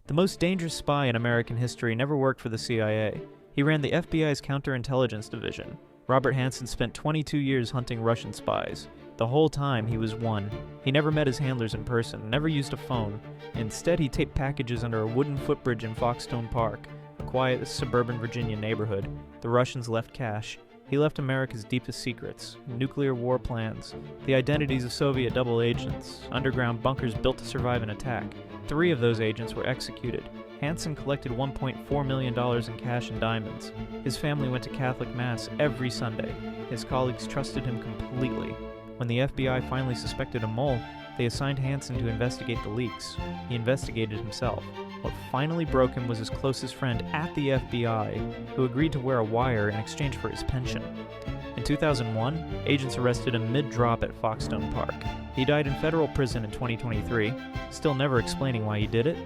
The most dangerous spy in American history never worked for the CIA. He ran the FBI's counterintelligence division. Robert Hanssen spent 22 years hunting Russian spies. The whole time he was one. He never met his handlers in person, never used a phone. Instead, he taped packages under a wooden footbridge in Foxstone Park, a quiet suburban Virginia neighborhood. The Russians left cash. He left America's deepest secrets, nuclear war plans, the identities of Soviet double agents, underground bunkers built to survive an attack. 3 of those agents were executed. Hanssen collected $1.4 million in cash and diamonds. His family went to Catholic Mass every Sunday. His colleagues trusted him completely. When the FBI finally suspected a mole, they assigned Hanssen to investigate the leaks. He investigated himself. What finally broke him was his closest friend at the FBI, who agreed to wear a wire in exchange for his pension. In 2001, agents arrested him mid-drop at Foxstone Park. He died in federal prison in 2023, still never explaining why he did it,